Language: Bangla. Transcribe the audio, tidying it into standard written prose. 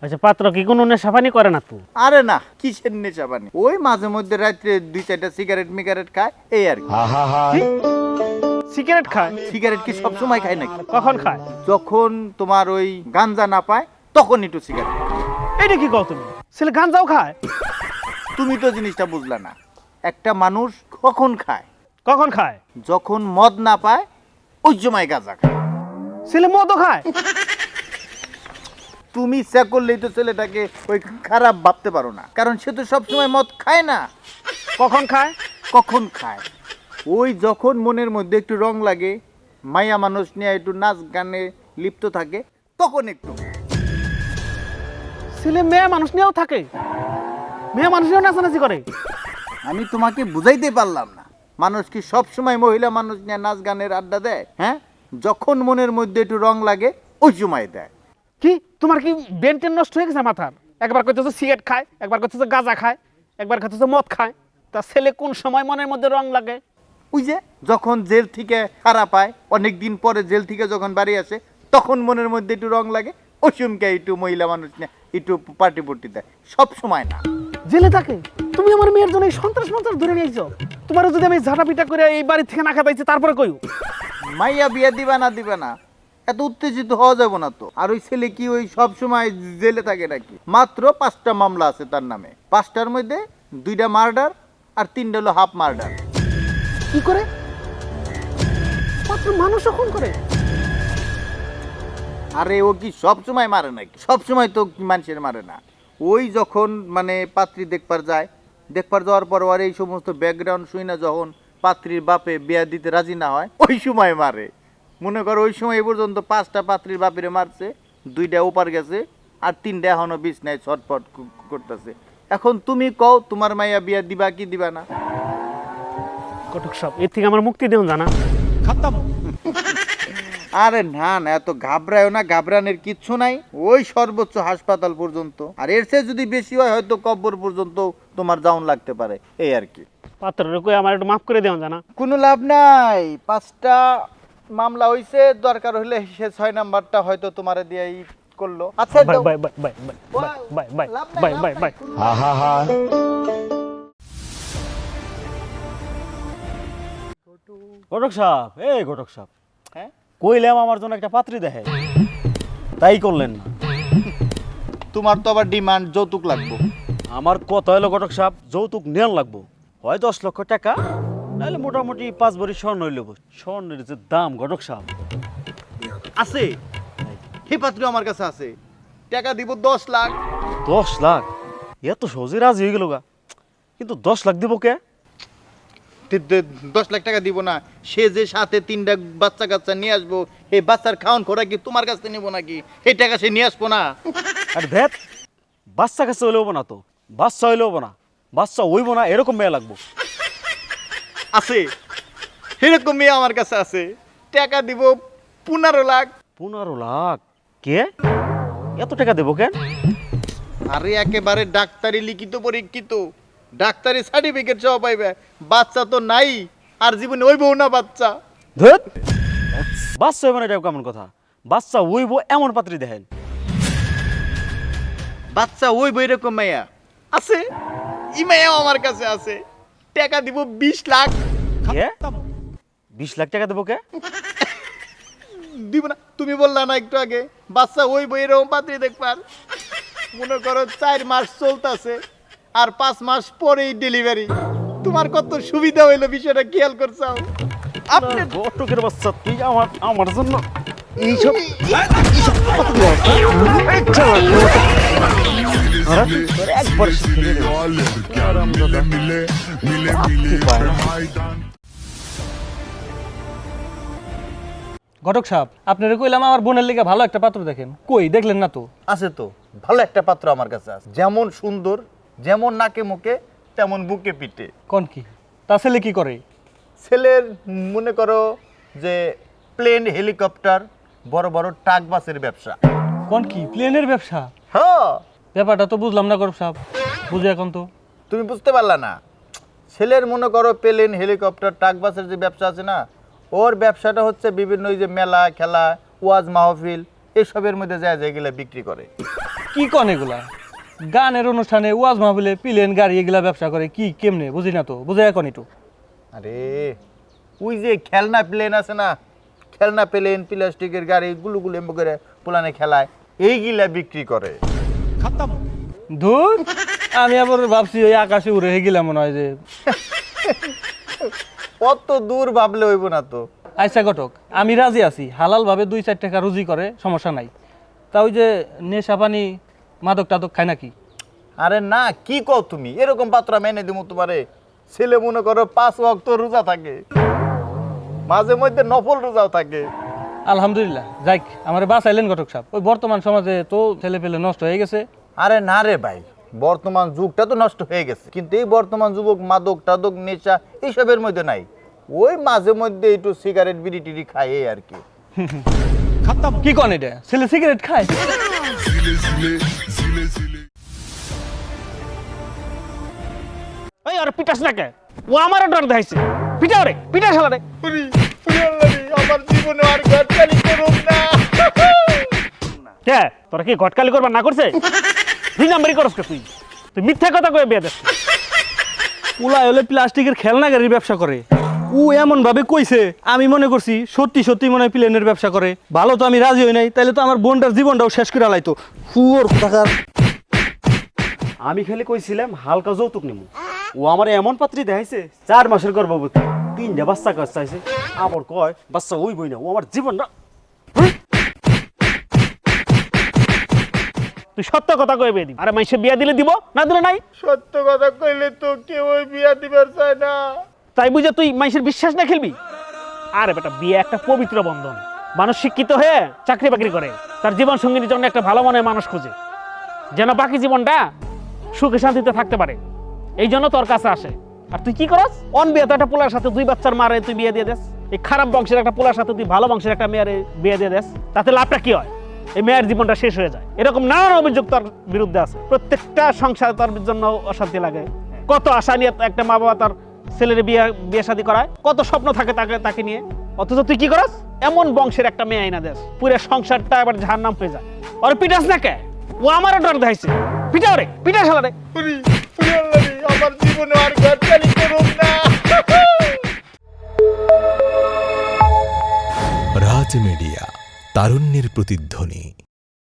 আচ্ছা, পাত্র কি কোনো নেশাপানি করে না তো? আরে না, কিসের নেশা পানি, ওই মাঝে মধ্যে রাত্রে 2-4টা সিগারেট মিগারেট খায়, এই আর কি। সিগারেট খায়? সিগারেট কি সব সময় খায় নাকি? কখন খায়? যখন তোমার ওই গাঞ্জা না পায় তখন একটু সিগারেট। এটা কি কও তুমি? ছেলে গাঞ্জাও খায়? তুমি তো জিনিসটা বুঝলা না। একটা মানুষ কখন খায়? কখন খায়? যখন মদ না পায় ওই সময় গাঁজা খায়। ছেলে মদও খায়? তুমি ইচ্ছা করলেই তো ছেলেটাকে ওই খারাপ ভাবতে পারো না, কারণ সে তো সবসময় মদ খায় না। কখন খায়? কখন খায়? ওই যখন মনের মধ্যে একটু রং লাগে, মায়া মানুষ নিয়ে একটু নাচ গানে লিপ্ত থাকে, তখন একটু। ছেলে মেয়ে মানুষ নিয়েও থাকে? মেয়ে মানুষ নিয়েও নাচানাচি করে? আমি তোমাকে বুঝাইতে পারলাম না। মানুষ কি সবসময় মহিলা মানুষ নিয়ে নাচ গানের আড্ডা দেয়? হ্যাঁ, যখন মনের মধ্যে একটু রং লাগে ওই সময় দেয়। কি তোমার কি ব্রেন নষ্ট হয়ে গেছে মাথার? একবার কইতেছো সিগারেট খায়, একবার কইতেছো গাঁজা খায়, একবার কইতেছো মদ খায়। তা ছেলে কোন সময় মনের মধ্যে রং লাগে? ওই যে যখন জেল থেকে খারাপ পায়, অনেক দিন পরে জেল থেকে যখন বাড়ি আসে, তখন মনের মধ্যে একটু রং লাগে, ওই সময়কে একটু মহিলা মানুষ নিয়ে একটু পার্টি পট্টি দেয়, সব সময় না। জেলে থাকে? তুমি আমার মেয়ের জন্য এই সন্ত্রাস মন্ত্রাস ধরে নিয়েছো। তোমার যদি আমি ঝাঁটা পিটা করে এই বাড়ি থেকে না খাতাইছি তারপরে কইও। মাইয়া বিয়া দিবা না এত উত্তেজিত হওয়া যাবে না তো। আর ওই ছেলে কি ওই সব সময় জেলে থাকে নাকি? মাত্র 5টা মামলা আছে তার নামে। 5টার মধ্যে 2টা মার্ডার আর 3টা হলো হাফ মার্ডার। কি করে? মাত্র মানুষও খুন করে? আরে ও কি সব সময় মারে নাকি? সব সময় তো মানুষের মারে না। ওই যখন মানে পাত্রী দেখবার যায়, দেখবার যাওয়ার পর আর এই সমস্ত ব্যাকগ্রাউন্ড শুই না, যখন পাত্রীর বাপে বিয়া দিতে রাজি না হয় ওই সময় মারে। মনে করো ওই সময় এ পর্যন্ত 5টা পাত্রীর বাপেরে মারছে, 2টা ওপার গেছে আর 3টা এখনো বিছনায় ছটফট করতেছে। এখন তুমি কও তোমার মাইয়া বিয়া দিবা কি দিবা না? কটক সব এর থেকে আমার মুক্তি দেন জানা খতম। আরে না না, এত ঘাবড়ায়ও না, ঘাবড়ানোর কিচ্ছু নাই। ওই সর্বোচ্চ হাসপাতাল পর্যন্ত, আর এর চেয়ে যদি বেশি হয় হয়তো কব্বর পর্যন্ত তোমার যাওন লাগতে পারে, এই আর কি। পাত্রের কই আমার একটু মাফ করে দেন জানা। কোনো লাভ নাই। 5টা মামলা হইছে, দরকার হলে সে 6 নাম্বারটা হয়তো তোমারে দিয়েই করলো। আচ্ছা বাই দাও। Bye bye bye bye bye লাভ নাই, বাই লাভ বাই নাই। বাই। ঘটক সাহেব, এই ঘটক সাহেব, হ্যাঁ, কইলাম আমার জন্য একটা পাত্রী দেখে, তাই করলেন না। তোমার তো আবার ডিমান্ড যৌতুক লাগবে। আমার কথা হলো ঘটক সাহেব, যৌতুক নেন লাগবো, হয় 10 লক্ষ টাকা, নাহলে মোটামুটি 5 ভরি স্বর্ণ হইল। স্বর্ণের যে দাম ঘটক সাহেব। আছে, হে পাত্রী আমার কাছে আছে, টাকা দিব 10 লাখ। 10 লাখ? এত সহজে রাজি হয়ে গেল গা, কিন্তু 10 লাখ দিব কে? 10 লাখ টাকা দিব না, সে যে সাথে 3টা বাচ্চা কাচ্চা নিয়ে আসবো, এই বাচ্চার খাওয়ান খোরা কি তোমার কাছ থেকে নিবো নাকি? এই টাকা সে নিয়ে আসবো না। আর ভেদ, বাচ্চা কাছে হইলেও না তো, বাচ্চা হইলেও না, বাচ্চা হইব না এরকম মেয়ে লাগবো। আছে, এরকম মেয়ে আমার কাছে আছে, টাকা দিব 15 লাখ। 15 লাখ? কে এত টাকা দেবো কেন? আরে একেবারে ডাক্তারি লিখিত পরীক্ষিত, ডাক্তারি সার্টিফিকেট সহ পাইবে। বাচ্চা তো নাই, আর জীবনে ওই বউ না বাচ্চা। ধুত, বাচ্চা হইব না এটা কেমন কথা? বাচ্চা হইব এমন পাত্রী দেখেন। বাচ্চা ওই বই এরকম মাইয়া আছে, ই মাইয়াও আমার কাছে আছে, টাকা দিব 20 লাখ। কে? 20 লাখ টাকা দেবো কে? দিব না? তুমি বললা না একটু আগে বাচ্চা ওই বই এরকম পাত্রী দেখবার। মনে করো 4 মাস চলতেছে আর 5 মাস পরেই ডেলিভারি। তোমার কত সুবিধা হইলো, বিষয়টা খেয়াল করছো? আপনি ঘটকের বাচ্চা, তুই আমার জন্য এইসব একবার ঘটক সাহেব, আপনারা কইলাম আমার বোনের লিগে ভালো একটা পাত্র দেখেন, কই দেখলেন না তো? আছে তো, ভালো একটা পাত্র আমার কাছে আছে, যেমন সুন্দর, যেমন নাকে মুখে তেমন বুকে পিঠে। কোন কি? তা ছেলে কি করে? ছেলের মনে করো যে প্লেন, হেলিকপ্টার, বড় বড় ট্রাক বাসের ব্যবসা। কোন কি? প্লেনের ব্যবসা? হ্যাঁ, ব্যাপারটা তো বুঝলাম না ঘটক সাহেব, বুঝে এখন তো। তুমি বুঝতে পারলা না? ছেলের মনে করো প্লেন, হেলিকপ্টার, ট্রাক বাসের যে ব্যবসা আছে না, ওর ব্যবসাটা হচ্ছে বিভিন্ন ওই যে মেলা খেলা, ওয়াজ মাহফিল, এসবের মধ্যে যায় যেগুলো বিক্রি করে। কি কন এগুলা? গানের অনুষ্ঠানে ওয়াজ মাহফিলে প্লেন গাড়ি এগুলা ব্যবসা করে কি কেমনে বুঝি না তো, বুঝে এখন একটু। আরে ওই যে খেলনা প্লেন আছে না, খেলনা প্লেন প্লাস্টিকের গাড়ি গুলো এমন করে পোলানে খেলায়, এইগুলা বিক্রি করে। ধুর, আমি আবার ভাবছি ওই আকাশে উড়ে গেলাম মনে হয় যে। কত দূর ভাবলে হইব না তো। আচ্ছা ঘটক, আমি রাজি আছি, হালাল ভাবে 2-4 টাকা রুজি করে সমস্যা নাই। তা ওই যে নেশা পানি মাদক টাদক খায় নাকি? আরে না, কি কও তুমি, এরকম পাত্র মেনে দিব তোমারে? ছেলে মনে করো 5 ওয়াক্ত রোজা থাকে, মাঝে মধ্যে নফল রোজাও থাকে। আলহামদুলিল্লাহ, যাক আমার বাঁচাইলেন ঘটক সাহেব। ওই বর্তমান সমাজে তো ছেলে পেলে নষ্ট হয়ে গেছে। আরে না রে ভাই, বর্তমান যুগটা তো নষ্ট হয়ে গেছে, কিন্তু এই বর্তমান যুবক মাদক টাদক নেশা এইসবের মধ্যে নাই। ওই মাঝে মধ্যে একটু সিগারেট বিড়ি টিড়ি খায় এই আর কি। কি কন এটা, ছেলে সিগারেট খায়? ওই আর পিটাস না কে? ও আমারও ডর দেখাইছে। পিটাও রে, পিটা শালা রে। আমার জীবনে আর ঘটকালি করুম না। কে তোরা কি ঘটকালি করবার না করছে? 2 নাম্বারই করস কে তুই? তুই মিথ্যা কথা কয়ে বিয়ে দেস। উলা হলে প্লাস্টিকের খেলনা গাড়ির ব্যবসা করে। ও এমন ভাবে কইছে, আমি মনে করছি সত্যি সত্যি মনে হয় প্লেনের ব্যবসা করে। ভালো তো আমি রাজি হই নাই, তাইলে তো আমার বোনটার জীবনটাও শেষ করে লাইতো। ফুয়োর টাকার। আমি খালি কইছিলাম হালকা যৌতুক নেব, ও আমার এমন পাত্রী দেখাইছে 4 মাসের গর্ভবতী, 3টা বাচ্চা কাজ চাইছে, আবার কয় বাচ্চা ওই বই না, ও আমার জীবনটা। তুই সত্য কথা কয়ে বিয়ে দিবি। আরে মাইসে বিয়ে দিলে দিব, না দিলে নাই। সত্য কথা কইলে তো কেউ বিয়া দিবার চায় না। তাই বুঝে তুই মাইসের বিশ্বাস না খেলবি? আরে বেটা, বিয়ে একটা পবিত্র বন্ধন। মানুষ শিক্ষিত হয়ে চাকরি বাকরি করে, তার জীবন সঙ্গীর জন্য একটা ভালো মনের মানুষ খুঁজে, যেন বাকি জীবনটা সুখে শান্তিতে থাকতে পারে। এই জন্য তোর কাছে আসে। আর তুই কি করস? অন বিয়ে তো একটা পোলার সাথে 2 বাচ্চার মারে তুই বিয়ে দিয়ে দেস। এই খারাপ বংশের একটা পোলার সাথে তুই ভালো বংশের একটা মেয়ের বিয়ে দিয়ে দেস। তাতে লাভটা কি হয়? এই মেয়ের জীবনটা শেষ হয়ে যায়। এরকম নানান অভিযোগ তোর বিরুদ্ধে আছে। প্রত্যেকটা সংসার তোর জন্য অশান্তি লাগে। কত আশা নিয়ে একটা মা বাবা তার ছেলের বিয়ে শাদী করায়, কত স্বপ্ন থাকে তাকে নিয়ে। অথচ তুই কি করস? এমন বংশের একটা মেয়ে আইনা দেস, পুরো সংসারটা এবার জাহান্নাম হয়ে যায়। আর পিটাস না কে? ও আমারও ডর দেখাইছে। পিটাও রে, পিটা শালা রে। আমার জীবনে আর ঘটকালি করুম না। রাজ মিডিয়া, তারুণ্যের প্রতিধ্বনি।